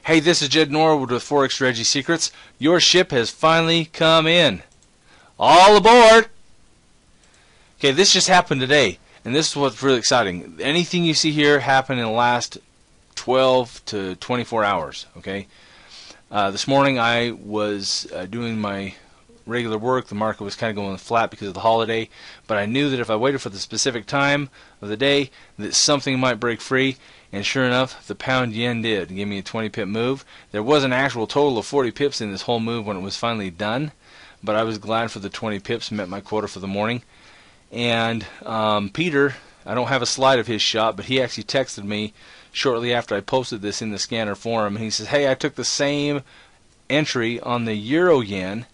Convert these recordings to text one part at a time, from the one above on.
Hey, this is Jed Norwood with Forex Strategy Secrets. Your ship has finally come in. All aboard! Okay, this just happened today, and this is what's really exciting. Anything you see here happened in the last 12 to 24 hours, okay? This morning I was doing my regular work. The market was kind of going flat because of the holiday, but I knew that if I waited for the specific time of the day that something might break free, and sure enough, the pound yen did. It gave me a 20 pip move. There was an actual total of 40 pips in this whole move when it was finally done, but I was glad for the 20 pips, met my quota for the morning. And Peter, I don't have a slide of his shot, but he actually texted me shortly after I posted this in the scanner forum, and he says, hey, I took the same entry on the euro yen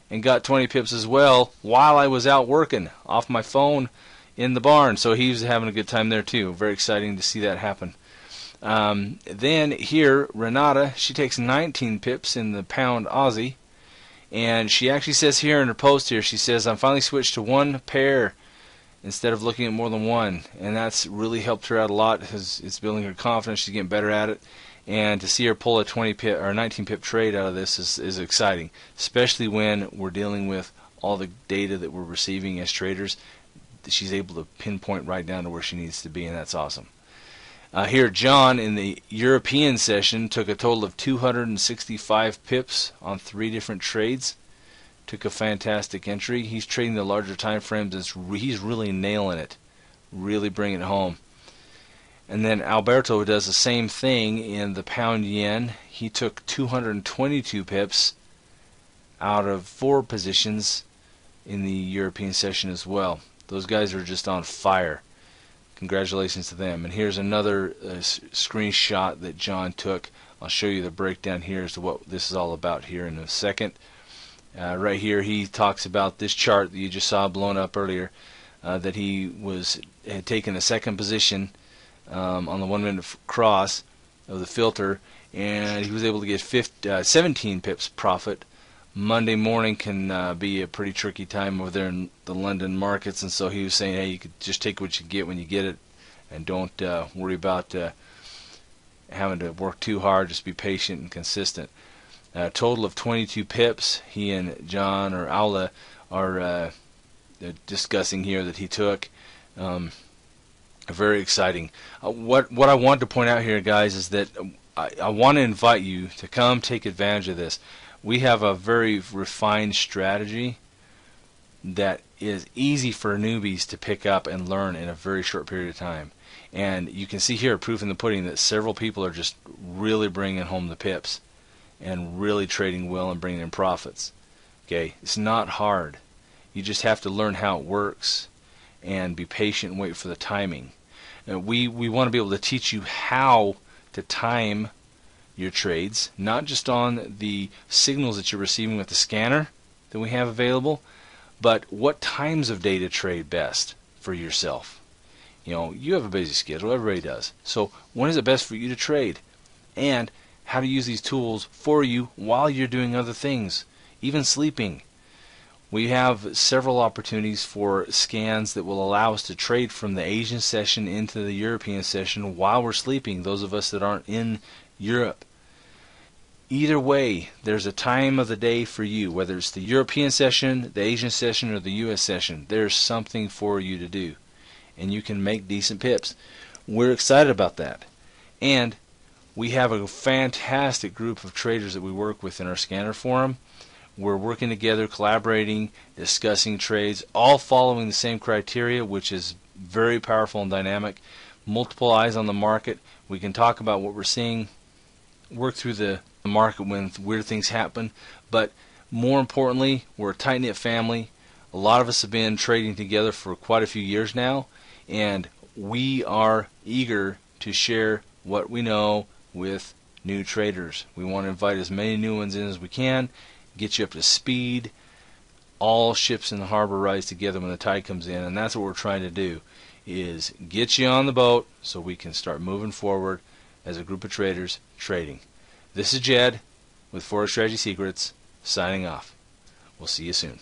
and got 20 pips as well while I was out working off my phone in the barn. So he was having a good time there too. Very exciting to see that happen. Then here, Renata, she takes 19 pips in the pound Aussie, and she actually says here in her post here, she says, I'm finally switched to one pair instead of looking at more than one, and that's really helped her out a lot. It's building her confidence. She's getting better at it, and to see her pull a 20 pip or 19 pip trade out of this is exciting, especially when we're dealing with all the data that we're receiving as traders. She's able to pinpoint right down to where she needs to be, and that's awesome. Here, John in the European session took a total of 265 pips on 3 different trades. Took a fantastic entry. He's trading the larger time frames, and he's really nailing it, really bringing it home. And then Alberto does the same thing in the pound yen. He took 222 pips out of 4 positions in the European session as well. Those guys are just on fire. Congratulations to them. And here's another screenshot that John took. I'll show you the breakdown here as to what this is all about here in a second. Right here he talks about this chart that you just saw blown up earlier, that he had taken a second position on the 1 minute cross of the filter, and he was able to get 17 pips profit. Monday morning can be a pretty tricky time over there in the London markets, and so he was saying, hey, you could just take what you get when you get it, and don't worry about having to work too hard. Just be patient and consistent. A total of 22 pips he and John or Aula are discussing here that he took. Very exciting. What I want to point out here, guys, is that I want to invite you to come take advantage of this. We have a very refined strategy that is easy for newbies to pick up and learn in a very short period of time. And you can see here, proof in the pudding, that several people are just really bringing home the pips and really trading well and bringing in profits. Okay, it's not hard. You just have to learn how it works and be patient and wait for the timing. We want to be able to teach you how to time your trades, not just on the signals that you're receiving with the scanner that we have available, but what times of day to trade best for yourself. You know, you have a busy schedule, everybody does. So when is it best for you to trade? And how to use these tools for you while you're doing other things, even sleeping. We have several opportunities for scans that will allow us to trade from the Asian session into the European session while we're sleeping, those of us that aren't in Europe. Either way, there's a time of the day for you, whether it's the European session, the Asian session, or the US session. There's something for you to do, and you can make decent pips. We're excited about that. And we have a fantastic group of traders that we work with in our scanner forum. We're working together, collaborating, discussing trades, all following the same criteria, which is very powerful and dynamic. Multiple eyes on the market. We can talk about what we're seeing, work through the market when weird things happen, but more importantly, we're a tight-knit family. A lot of us have been trading together for quite a few years now, and we are eager to share what we know with new traders. We want to invite as many new ones in as we can, get you up to speed. All ships in the harbor rise together when the tide comes in, and that's what we're trying to do, is get you on the boat so we can start moving forward as a group of traders trading. This is Jed with Forex Strategy Secrets, signing off. We'll see you soon.